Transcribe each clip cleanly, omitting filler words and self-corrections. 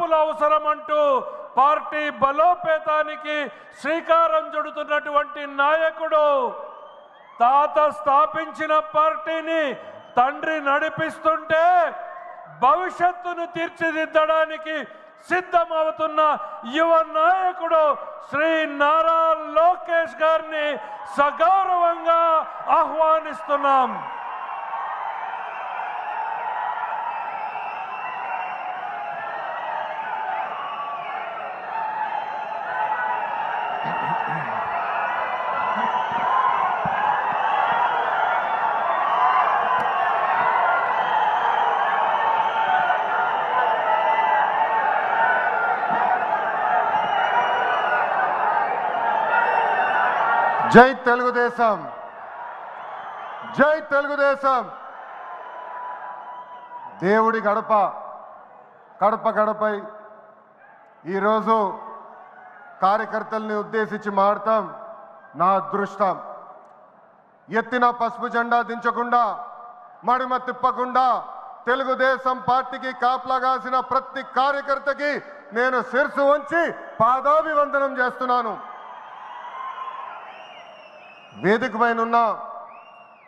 మార్పులు అవసరమంటూ పార్టీ బలోపేతానికి శ్రీకారం చుడుతున్నటువంటి నాయకుడు. తాత స్థాపించిన పార్టీని తండ్రి నడిపిస్తుంటే భవిష్యత్తును తీర్చిదిద్దడానికి సిద్ధమవుతున్న యువ నాయకుడు శ్రీ నారా లోకేష్ గారిని సగౌరవంగా ఆహ్వానిస్తున్నాం. జై తెలుగుదేశం, జై తెలుగుదేశం. దేవుడి గడప గడప గడపై ఈరోజు కార్యకర్తల్ని ఉద్దేశించి మాడతాం. నా అదృష్టం, ఎత్తిన పసుపు జెండా దించకుండా మడిమ తిప్పకుండా తెలుగుదేశం పార్టీకి కాపలాగాసిన ప్రతి కార్యకర్తకి నేను శిరసు వంచి పాదాభివందనం చేస్తున్నాను. వేదిక పైన ఉన్న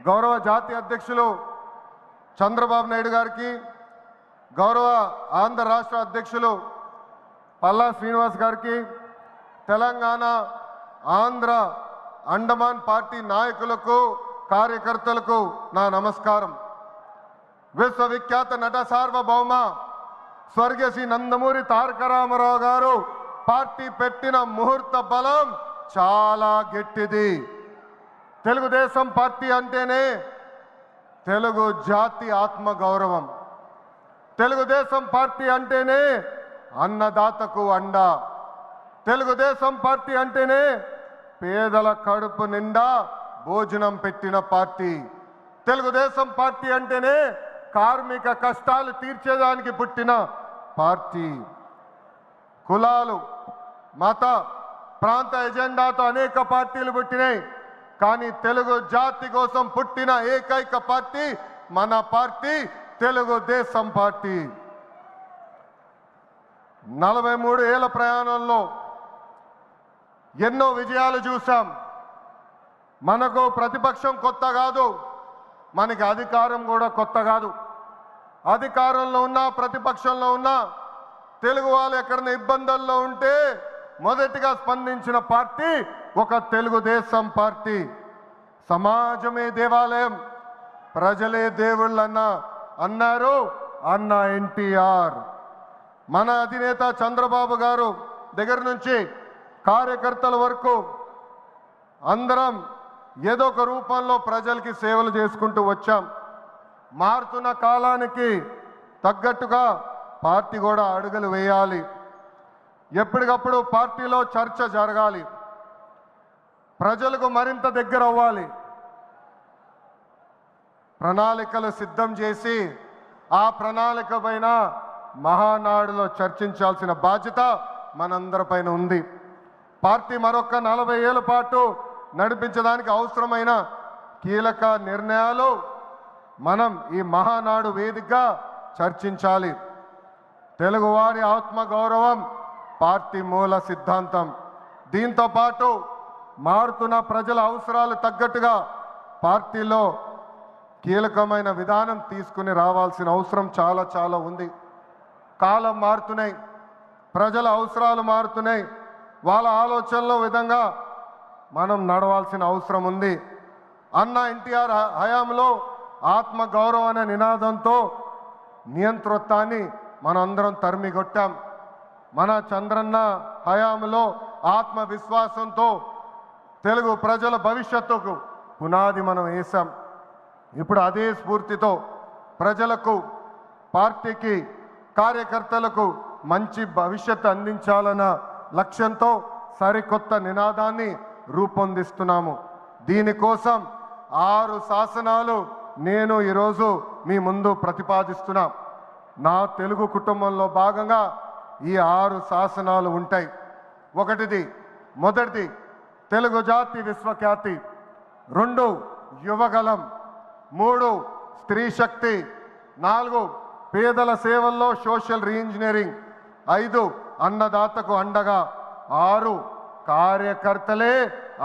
గౌరవ జాతీయ అధ్యక్షులు చంద్రబాబు నాయుడు గారికి, గౌరవ ఆంధ్ర రాష్ట్ర అధ్యక్షులు పల్లా శ్రీనివాస్ గారికి, తెలంగాణ ఆంధ్ర అండమాన్ పార్టీ నాయకులకు కార్యకర్తలకు నా నమస్కారం. విశ్వవిఖ్యాత నట సార్వభౌమ స్వర్గీయ శ్రీ నందమూరి తారక రామారావు గారు పార్టీ పెట్టిన ముహూర్త బలం చాలా గట్టిది. తెలుగుదేశం పార్టీ అంటేనే తెలుగు జాతి ఆత్మ గౌరవం. తెలుగుదేశం పార్టీ అంటేనే అన్నదాతకు అండ. తెలుగుదేశం పార్టీ అంటేనే పేదల కడుపు నిండా భోజనం పెట్టిన పార్టీ. తెలుగుదేశం పార్టీ అంటేనే కార్మిక కష్టాలు తీర్చేదానికి పుట్టిన పార్టీ. కులాలు, మత, ప్రాంత ఎజెండాతో అనేక పార్టీలు పుట్టినాయి. కానీ తెలుగు జాతి కోసం పుట్టిన ఏకైక పార్టీ మన పార్టీ తెలుగుదేశం పార్టీ. 43 ఏళ్ల ప్రయాణంలో ఎన్నో విజయాలు చూసాం. మనకు ప్రతిపక్షం కొత్త కాదు, మనకి అధికారం కూడా కొత్త కాదు. అధికారంలో ఉన్నా ప్రతిపక్షంలో ఉన్నా తెలుగు వాళ్ళు ఎక్కడైనా ఇబ్బందుల్లో ఉంటే మొదటిగా స్పందించిన పార్టీ ఒక తెలుగుదేశం పార్టీ. సమాజమే దేవాలయం, ప్రజలే దేవుళ్ళన్న అన్నారు అన్న ఎన్టీఆర్. మన అధినేత చంద్రబాబు గారు దగ్గర నుంచి కార్యకర్తల వరకు అందరం ఏదో ఒక రూపంలో ప్రజలకి సేవలు చేసుకుంటూ వచ్చాం. మారుతున్న కాలానికి తగ్గట్టుగా పార్టీ కూడా అడుగులు వేయాలి. ఎప్పటికప్పుడు పార్టీలో చర్చ జరగాలి, ప్రజలకు మరింత దగ్గర అవ్వాలి. ప్రణాళికలు సిద్ధం చేసి ఆ ప్రణాళిక పైన మహానాడులో చర్చించాల్సిన బాధ్యత మనందరిపైన ఉంది. పార్టీ మరొక 40 ఏళ్ల పాటు నడిపించడానికి అవసరమైన కీలక నిర్ణయాలు మనం ఈ మహానాడు వేదికగా చర్చించాలి. తెలుగువారి ఆత్మగౌరవం పార్టీ మూల సిద్ధాంతం. దీంతో పాటు మారుతున్న ప్రజల అవసరాలు తగ్గట్టుగా పార్టీలో కీలకమైన విధానం తీసుకుని రావాల్సిన అవసరం చాలా చాలా ఉంది. కాలం మారుతున్నాయి, ప్రజల అవసరాలు మారుతున్నాయి, వాళ్ళ ఆలోచనల విధంగా మనం నడవాల్సిన అవసరం ఉంది. అన్న ఎన్టీఆర్ హయాంలో ఆత్మగౌరవం అనే నినాదంతో నియంతృత్వాన్ని మనందరం తరిమికొట్టాం. మన చంద్రన్న హయాంలో ఆత్మవిశ్వాసంతో తెలుగు ప్రజల భవిష్యత్తుకు పునాది మనం వేశాం. ఇప్పుడు అదే స్ఫూర్తితో ప్రజలకు, పార్టీకి, కార్యకర్తలకు మంచి భవిష్యత్తు అందించాలన్న లక్ష్యంతో సరికొత్త నినాదాన్ని రూపొందిస్తున్నాము. దీనికోసం 6 శాసనాలు నేను ఈరోజు మీ ముందు ప్రతిపాదిస్తున్నా. నా తెలుగు కుటుంబంలో భాగంగా ఈ 6 శాసనాలు ఉంటాయి. మొదటిది తెలుగు జాతి విశ్వఖ్యాతి, 2 యువగలం, 3 స్త్రీ శక్తి, 4 పేదల సేవల్లో సోషల్ రీఇంజనీరింగ్, 5 అన్నదాతకు అండగా, 6 కార్యకర్తలే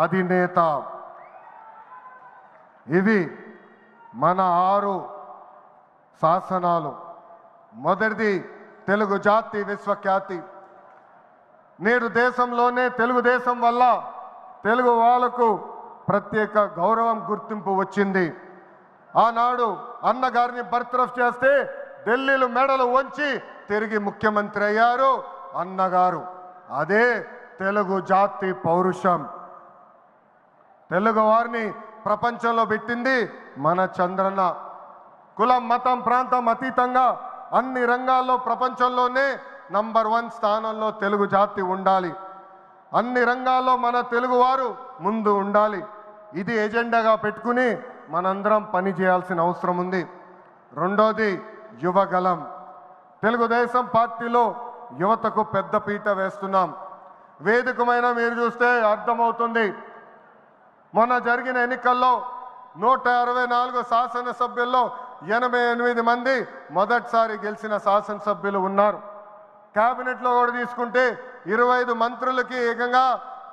అధినేత. ఇవి మన 6 శాసనాలు. మొదటిది తెలుగు జాతి విశ్వఖ్యాతి. నేడు దేశంలోనే తెలుగుదేశం వల్ల తెలుగు వాళ్ళకు ప్రత్యేక గౌరవం, గుర్తింపు వచ్చింది. ఆనాడు అన్నగారిని బర్తరఫ్ చేస్తే ఢిల్లీలో మెడలు వంచి తిరిగి ముఖ్యమంత్రి అయ్యారు అన్నగారు. అదే తెలుగు జాతి పౌరుషం. తెలుగు వారిని ప్రపంచంలో పెట్టింది మన చంద్రన్న. కులం, మతం, ప్రాంతం అతీతంగా అన్ని రంగాల్లో ప్రపంచంలోనే నంబర్ 1 స్థానంలో తెలుగు జాతి ఉండాలి. అన్ని రంగాల్లో మన తెలుగువారు ముందు ఉండాలి. ఇది ఎజెండాగా పెట్టుకుని మనందరం పని చేయాల్సిన అవసరం ఉంది. రెండోది యువగలం. తెలుగుదేశం పార్టీలో యువతకు పెద్ద పీట వేస్తున్నాం. వేదికమైన మీరు చూస్తే అర్థమవుతుంది. మొన్న జరిగిన ఎన్నికల్లో 164 శాసనసభ్యుల్లో 88 మంది మొదటిసారి గెలిచిన శాసనసభ్యులు ఉన్నారు. క్యాబినెట్లో కూడా తీసుకుంటే 25 మంత్రులకి ఏకంగా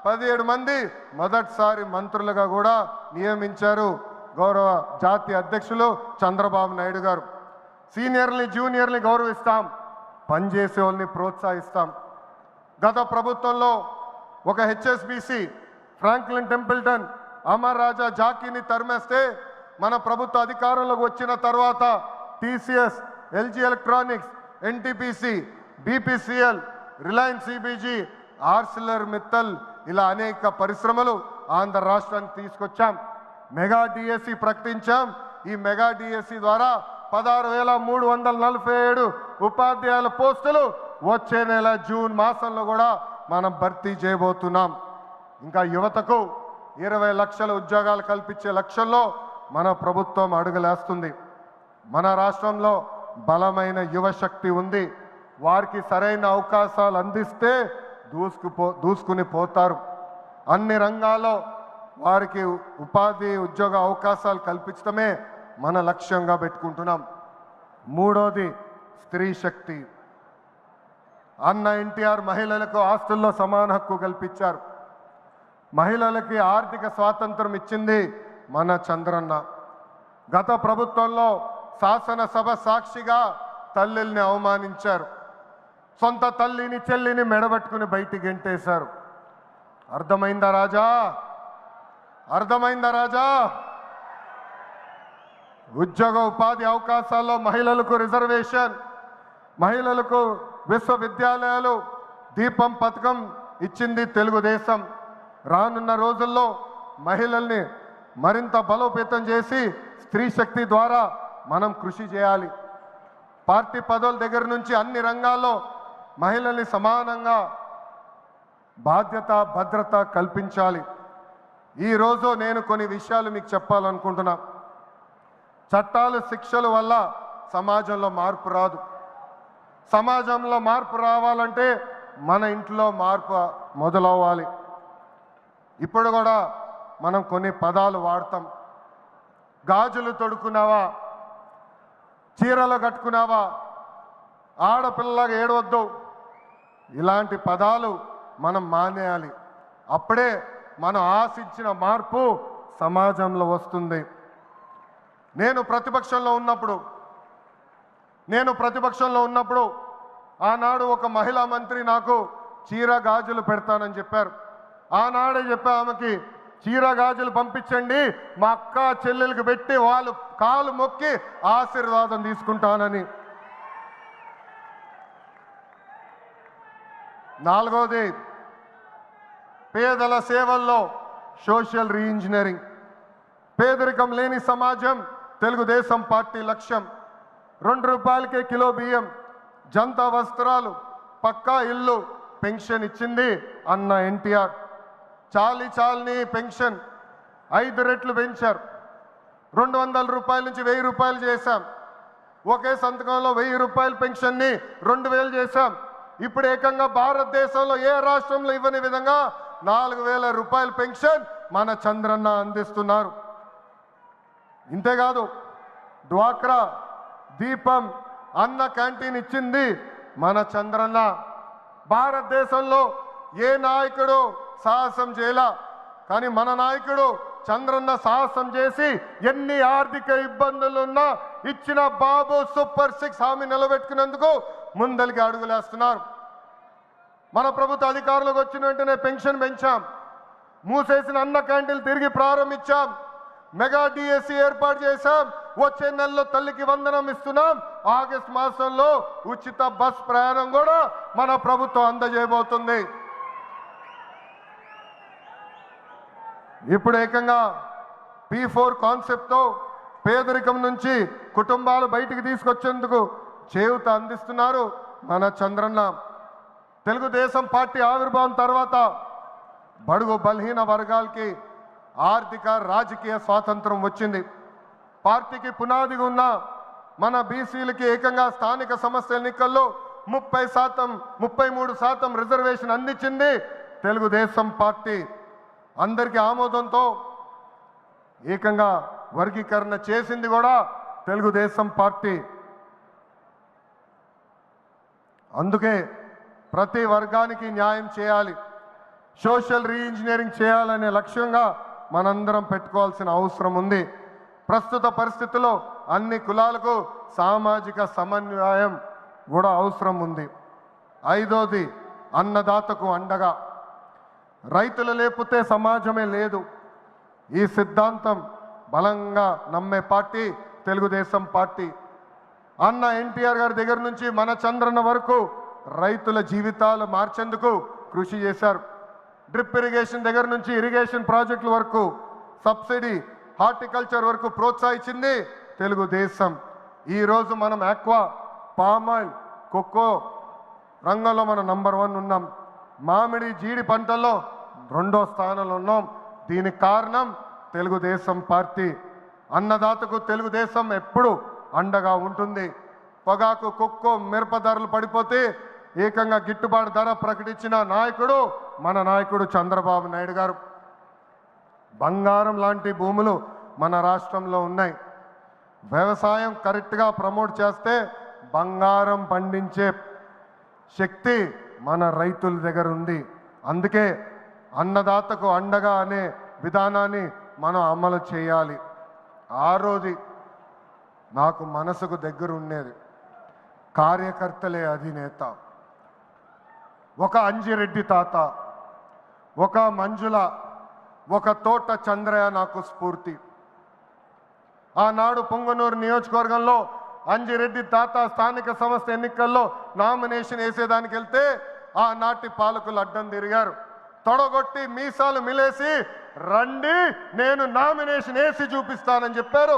17 మంది మొదటిసారి మంత్రులుగా కూడా నియమించారు గౌరవ జాతీయ అధ్యక్షులు చంద్రబాబు నాయుడు గారు. సీనియర్ని, జూనియర్ని గౌరవిస్తాం, పనిచేసే వాళ్ళని ప్రోత్సహిస్తాం. గత ప్రభుత్వంలో ఒక HSBC Franklin Templeton, Amar Raja జాకీని తరిమేస్తే మన ప్రభుత్వ అధికారంలోకి వచ్చిన తర్వాత TCS, LG electronics, NTPC, BPCL, Reliance CBG, Arcelor Mittal ఇలా అనేక పరిశ్రమలు ఆంధ్ర రాష్ట్రానికి తీసుకొచ్చాం. మెగా డిఎస్సి ప్రకటించాం. ఈ మెగా డిఎస్సి ద్వారా 16,347 ఉపాధ్యాయుల పోస్టులు వచ్చే నెల జూన్ మాసంలో కూడా మనం భర్తీ చేయబోతున్నాం. ఇంకా యువతకు 20 లక్షల ఉద్యోగాలు కల్పించే లక్ష్యంలో మన ప్రభుత్వం అడుగులేస్తుంది. మన రాష్ట్రంలో బలమైన యువశక్తి ఉంది. వారికి సరైన అవకాశాలు అందిస్తే దూసుకుని పోతారు. అన్ని రంగాల్లో వారికి ఉపాధి, ఉద్యోగ అవకాశాలు కల్పించడమే మన లక్ష్యంగా పెట్టుకుంటున్నాం. మూడోది స్త్రీ శక్తి. అన్న ఎన్టీఆర్ మహిళలకు ఆస్తుల్లో సమాన హక్కు కల్పించారు. మహిళలకి ఆర్థిక స్వాతంత్రం ఇచ్చింది మన చంద్రన్న. గత ప్రభుత్వంలో శాసనసభ సాక్షిగా తల్లిల్ని అవమానించారు. సొంత తల్లిని, చెల్లిని మెడబట్టుకుని బయటికి గెంటేశారు. అర్థమైందా రాజా? అర్థమైందా రాజా? ఉద్యోగ ఉపాధి అవకాశాల్లో మహిళలకు రిజర్వేషన్, మహిళలకు విశ్వవిద్యాలయాలు, దీపం పథకం ఇచ్చింది తెలుగుదేశం. రానున్న రోజుల్లో మహిళల్ని మరింత బలోపేతం చేసి స్త్రీ శక్తి ద్వారా మనం కృషి చేయాలి. పార్టీ పదవుల దగ్గర నుంచి అన్ని రంగాల్లో మహిళల్ని సమానంగా బాధ్యత, భద్రత కల్పించాలి. ఈరోజు నేను కొన్ని విషయాలు మీకు చెప్పాలనుకుంటున్నా. చట్టాలు, శిక్షల వల్ల సమాజంలో మార్పు రాదు. సమాజంలో మార్పు రావాలంటే మన ఇంట్లో మార్పు మొదలవ్వాలి. ఇప్పుడు కూడా మనం కొన్ని పదాలు వాడతాం. గాజులు తొడుక్కున్నావా, చీరలు కట్టుకున్నావా, ఆడపిల్లగా ఏడవద్దు, ఇలాంటి పదాలు మనం మానేయాలి. అప్పుడే మనం ఆశించిన మార్పు సమాజంలో వస్తుంది. నేను ప్రతిపక్షంలో ఉన్నప్పుడు ఆనాడు ఒక మహిళా మంత్రి నాకు చీర గాజులు పెడతానని చెప్పారు. ఆనాడే చెప్పా ఆమెకి, చీర గాజులు పంపించండి, మా అక్క చెల్లెలకు పెట్టి వాళ్ళు కాలు మొక్కి ఆశీర్వాదం తీసుకుంటానని. నాలుగోది పేదల సేవల్లో సోషల్ రీఇంజనీరింగ్. పేదరికం లేని సమాజం తెలుగుదేశం పార్టీ లక్ష్యం. 2 రూపాయలకే కిలో బియ్యం, జంతా వస్త్రాలు, పక్కా ఇల్లు, పెన్షన్ ఇచ్చింది అన్న ఎన్టీఆర్. చాలని పెన్షన్ 5 రెట్లు పెంచారు. 200 రూపాయల నుంచి 1000 రూపాయలు చేశాం. ఒకే సంతకంలో 1000 రూపాయల పెన్షన్ని 2000 చేశాం. ఇప్పుడు ఏకంగా భారతదేశంలో ఏ రాష్ట్రంలో ఇవ్వని విధంగా 4000 రూపాయల పెన్షన్ మన చంద్రన్న అందిస్తున్నారు. ఇంతేకాదు డ్వాక్రా, దీపం, అన్న క్యాంటీన్ ఇచ్చింది మన చంద్రన్న. భారతదేశంలో ఏ నాయకుడు సాహసం చేయలా, కానీ మన నాయకుడు చంద్రన్న సాహసం చేసి ఎన్ని ఆర్థిక ఇబ్బందులున్నా ఇచ్చిన బాబు సూపర్ 6 హామీ నిలబెట్టుకునేందుకు ముందలికి అడుగులేస్తున్నారు. మన ప్రభుత్వ అధికారులకు వచ్చిన వెంటనే పెన్షన్ పెంచాం, మూసేసిన అన్న క్యాంటీన్లు తిరిగి ప్రారంభించాం, మెగా డిఎస్సి ఏర్పాటు చేశాం, వచ్చే నెలలో తల్లికి వందనం ఇస్తున్నాం, ఆగస్టు మాసంలో ఉచిత బస్ ప్రయాణం కూడా మన ప్రభుత్వం అందజేయబోతుంది. ఇప్పుడు ఏకంగా P4 కాన్సెప్ట్తో పేదరికం నుంచి కుటుంబాలు బయటికి తీసుకొచ్చేందుకు చేయూత అందిస్తున్నారు మన చంద్రన్న. తెలుగుదేశం పార్టీ ఆవిర్భావం తర్వాత బడుగు బలహీన వర్గాలకి ఆర్థిక రాజకీయ స్వాతంత్రం వచ్చింది. పార్టీకి పునాదిగా ఉన్న మన బీసీలకి ఏకంగా స్థానిక సంస్థల ఎన్నికల్లో 33% రిజర్వేషన్ అందించింది తెలుగుదేశం పార్టీ. అందరికీ ఆమోదంతో ఏకంగా వర్గీకరణ చేసింది కూడా తెలుగుదేశం పార్టీ. అందుకే ప్రతి వర్గానికి న్యాయం చేయాలి, సోషల్ రీఇంజనీరింగ్ చేయాలనే లక్ష్యంగా మనందరం పెట్టుకోవాల్సిన అవసరం ఉంది. ప్రస్తుత పరిస్థితుల్లో అన్ని కులాలకు సామాజిక సమన్వయం కూడా అవసరం ఉంది. 5వది అన్నదాతకు అండగా. రైతులు లేకపోతే సమాజమే లేదు. ఈ సిద్ధాంతం బలంగా నమ్మే పార్టీ తెలుగుదేశం పార్టీ. అన్న ఎన్టీఆర్ గారి దగ్గర నుంచి మన చంద్రన్న వరకు రైతుల జీవితాలు మార్చేందుకు కృషి చేశారు. డ్రిప్ ఇరిగేషన్ దగ్గర నుంచి ఇరిగేషన్ ప్రాజెక్టుల వరకు, సబ్సిడీ హార్టికల్చర్ వరకు ప్రోత్సహించింది తెలుగుదేశం. ఈరోజు మనం ఆక్వా, పామాయిల్, కోకో రంగంలో మనం నంబర్ 1 ఉన్నాం. మామిడి, జీడి పంటల్లో 2వ స్థానంలో ఉన్నాం. దీనికి కారణం తెలుగుదేశం పార్టీ. అన్నదాతకు తెలుగుదేశం ఎప్పుడు అండగా ఉంటుంది. పొగాకు, కొక్కో, మిరప ధరలు పడిపోతే ఏకంగా గిట్టుబాటు ధర ప్రకటించిన నాయకుడు మన నాయకుడు చంద్రబాబు నాయుడు గారు. బంగారం లాంటి భూములు మన రాష్ట్రంలో ఉన్నాయి. వ్యవసాయం కరెక్ట్గా ప్రమోట్ చేస్తే బంగారం పండించే శక్తి మన రైతుల దగ్గర ఉంది. అందుకే అన్నదాతకు అండగా అనే విధానాన్ని మనం అమలు చేయాలి. ఆ రోజు నాకు మనసుకు దగ్గర ఉండేది కార్యకర్తలే అధినేత. ఒక అంజిరెడ్డి తాత, ఒక మంజుల, ఒక తోట చంద్రయ్య నాకు స్ఫూర్తి. ఆనాడు పొంగనూరు నియోజకవర్గంలో అంజిరెడ్డి తాత స్థానిక సంస్థ ఎన్నికల్లో నామినేషన్ వేసేదానికి వెళ్తే ఆనాటి పాలకులు అడ్డం తిరిగారు. తొడగొట్టి మీసాలు మిలేసి రండి నేను నామినేషన్ వేసి చూపిస్తానని చెప్పారు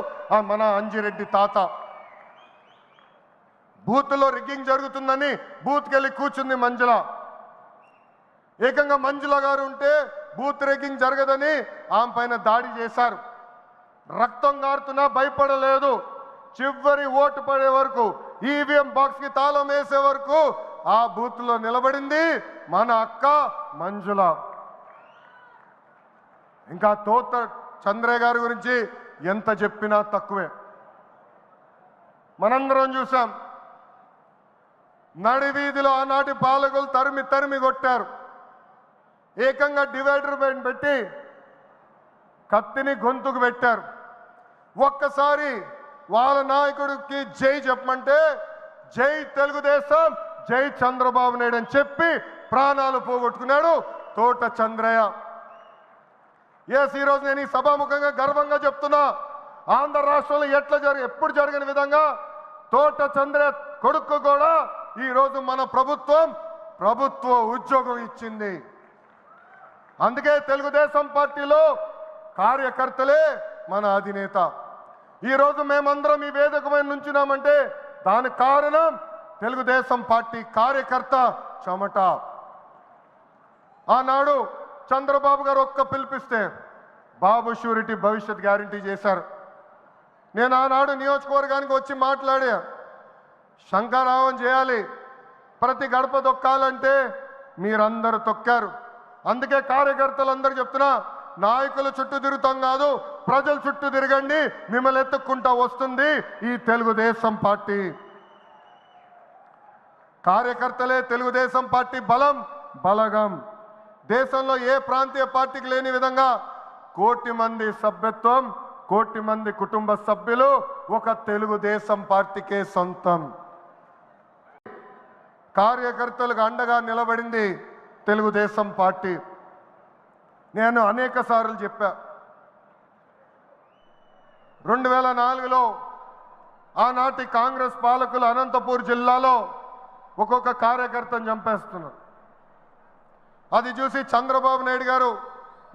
మన అంజిరెడ్డి తాత. బూత్లో రిగ్గింగ్ జరుగుతుందని బూత్కి వెళ్ళి కూర్చుంది మంజుల. ఏకంగా మంజుల గారు ఉంటే బూత్ రిగ్గింగ్ జరగదని ఆమె పైన దాడి చేశారు. రక్తం గారుతున్నా భయపడలేదు. చివరి ఓటు పడే వరకు, ఈవీఎం బాక్స్కి తాళం వేసే వరకు ఆ బూత్లో నిలబడింది మన అక్క మంజుల. ఇంకా తోట చంద్రయ్య గారి గురించి ఎంత చెప్పినా తక్కువే. మనందరం చూసాం, నడివీధిలో ఆనాటి పాలకులు తరిమి తరిమి కొట్టారు. ఏకంగా డివైడర్ పెట్టి కత్తిని గొంతుకు పెట్టారు. ఒక్కసారి వాళ్ళ నాయకుడికి జై చెప్పమంటే జై తెలుగుదేశం, జై చంద్రబాబు నాయుడు అని చెప్పి ప్రాణాలు పోగొట్టుకున్నాడు తోట చంద్రయ్య. ఈరోజు నేను ఈ సభాముఖంగా గర్వంగా చెప్తున్నా, ఆంధ్ర రాష్ట్రంలో ఎప్పుడు జరగని విధంగా తోట చంద్రయ్య కొడుకు కూడా ఈరోజు మన ప్రభుత్వ ఉద్యోగం ఇచ్చింది. అందుకే తెలుగుదేశం పార్టీలో కార్యకర్తలే మన అధినేత. ఈరోజు మేమందరం ఈ వేదిక మీద నుంచున్నామంటే దానికి కారణం తెలుగుదేశం పార్టీ కార్యకర్త చెమట. ఆనాడు చంద్రబాబు గారు ఒక్క పిలిపిస్తే బాబు షూరిటీ భవిష్యత్ గ్యారంటీ చేశారు. నేను ఆనాడు నియోజకవర్గానికి వచ్చి మాట్లాడా, శంఖారావం చేయాలి, ప్రతి గడప తొక్కాలంటే మీరందరూ తొక్కారు. అందుకే కార్యకర్తలందరూ చెప్తున్నా, నాయకుల చుట్టూ తిరుగుతాం కాదు, ప్రజల చుట్టూ తిరగండి, మిమ్మల్ని ఎత్తుక్కుంటా వస్తుంది ఈ తెలుగుదేశం పార్టీ. కార్యకర్తలే తెలుగుదేశం పార్టీ బలం బలగం. దేశంలో ఏ ప్రాంతీయ పార్టీకి లేని విధంగా 1 కోటి మంది సభ్యత్వం, 1 కోటి మంది కుటుంబ సభ్యులు ఒక తెలుగుదేశం పార్టీకే సొంతం. కార్యకర్తలకు అండగా నిలబడింది తెలుగుదేశం పార్టీ. నేను అనేక సార్లు చెప్పా, 2004లో ఆనాటి కాంగ్రెస్ పాలకులు అనంతపూర్ జిల్లాలో ఒక్కొక్క కార్యకర్తను చంపేస్తున్నారు. అది చూసి చంద్రబాబు నాయుడు గారు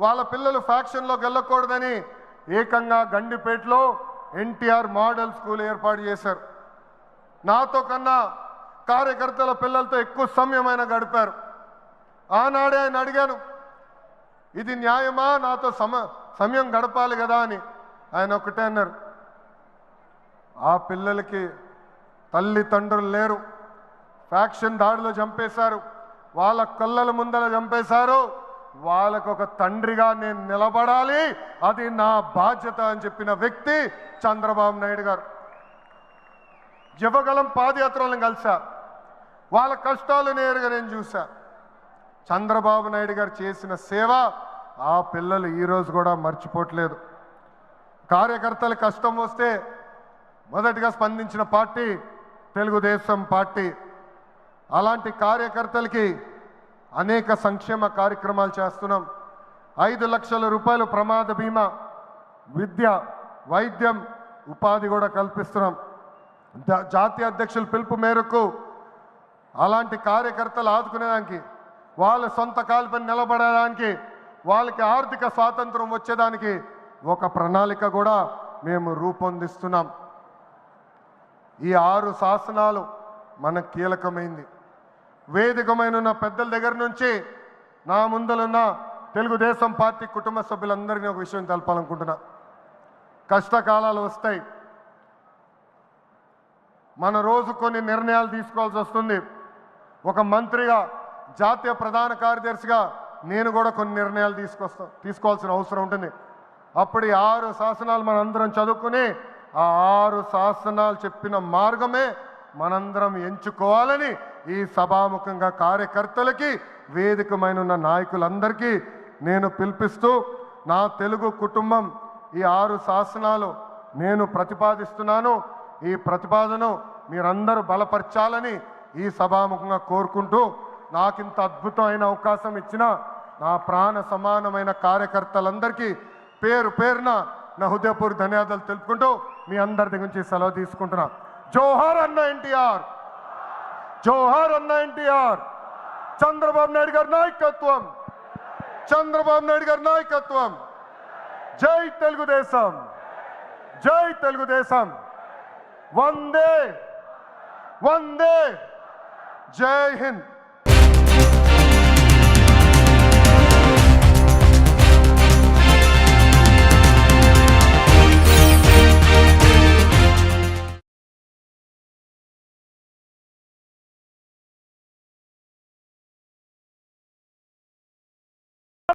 వాళ్ళ పిల్లలు ఫ్యాక్షన్లోకి వెళ్ళకూడదని ఏకంగా గండిపేటలో ఎన్టీఆర్ మోడల్ స్కూల్ ఏర్పాటు చేశారు. నాతో కన్నా కార్యకర్తల పిల్లలతో ఎక్కువ సమయం ఆయన గడిపారు. ఆనాడే ఆయన అడిగాను, ఇది న్యాయమా, నాతో సమయం గడపాలి కదా అని. ఆయన ఒకటే అన్నారు, ఆ పిల్లలకి తల్లిదండ్రులు లేరు, ఫ్యాక్షన్ దాడిలో చంపేశారు, వాళ్ళ కళ్ళల ముందర చంపేశారు, వాళ్ళకు ఒక తండ్రిగా నేను నిలబడాలి, అది నా బాధ్యత అని చెప్పిన వ్యక్తి చంద్రబాబు నాయుడు గారు. యువగలం పాదయాత్రలను కలిసా, వాళ్ళ కష్టాలు నేరుగా నేను చూసా. చంద్రబాబు నాయుడు గారు చేసిన సేవ ఆ పిల్లలు ఈరోజు కూడా మర్చిపోవట్లేదు. కార్యకర్తల కష్టం వస్తే మొదటిగా స్పందించిన పార్టీ తెలుగుదేశం పార్టీ. అలాంటి కార్యకర్తలకి అనేక సంక్షేమ కార్యక్రమాలు చేస్తున్నాం. 5 లక్షల రూపాయలు ప్రమాద బీమా, విద్య, వైద్యం, ఉపాధి కూడా కల్పిస్తున్నాం. జాతీయ అధ్యక్షుల పిలుపు మేరకు అలాంటి కార్యకర్తలు ఆదుకునేదానికి, వాళ్ళ సొంత కాలుపై నిలబడడానికి, వాళ్ళకి ఆర్థిక స్వాతంత్రం వచ్చేదానికి ఒక ప్రణాళిక కూడా మేము రూపొందిస్తున్నాం. ఈ 6 శాసనాలు మనకు కీలకమైంది. వేదికమైన పెద్దల దగ్గర నుంచి నా ముందలున్న తెలుగుదేశం పార్టీ కుటుంబ సభ్యులందరినీ ఒక విషయం తెలపాలనుకుంటున్నా. కష్టకాలాలు వస్తాయి, మన రోజు కొన్ని నిర్ణయాలు తీసుకోవాల్సి వస్తుంది. ఒక మంత్రిగా, జాతీయ ప్రధాన కార్యదర్శిగా నేను కూడా కొన్ని నిర్ణయాలు తీసుకోవాల్సిన అవసరం ఉంటుంది. అప్పుడు ఈ 6 శాసనాలు మనందరం చదువుకుని ఆ 6 శాసనాలు చెప్పిన మార్గమే మనందరం ఎంచుకోవాలని ఈ సభాముఖంగా కార్యకర్తలకి, వేదికమైన ఉన్న నాయకులందరికీ నేను పిలిపిస్తూ, నా తెలుగు కుటుంబం ఈ 6 శాసనాలు నేను ప్రతిపాదిస్తున్నాను. ఈ ప్రతిపాదన మీరందరూ బలపరచాలని ఈ సభాముఖంగా కోరుకుంటూ, నాకింత అద్భుతమైన అవకాశం ఇచ్చిన నా ప్రాణ సమానమైన కార్యకర్తలందరికీ పేరు పేరున నా హృదయపూర్వక ధన్యవాదాలు తెలుపుకుంటూ మీ అందరి దగ్గర నుంచి సెలవు తీసుకుంటున్నా. జోహార్ అన్న ఎన్టీఆర్, జోహార్ అన్న ఎన్టీఆర్. చంద్రబాబు నాయుడు గారి నాయకత్వం, చంద్రబాబు నాయుడు గారి నాయకత్వం. జై తెలుగుదేశం, జై తెలుగుదేశం. వందే వందే, జై హింద్.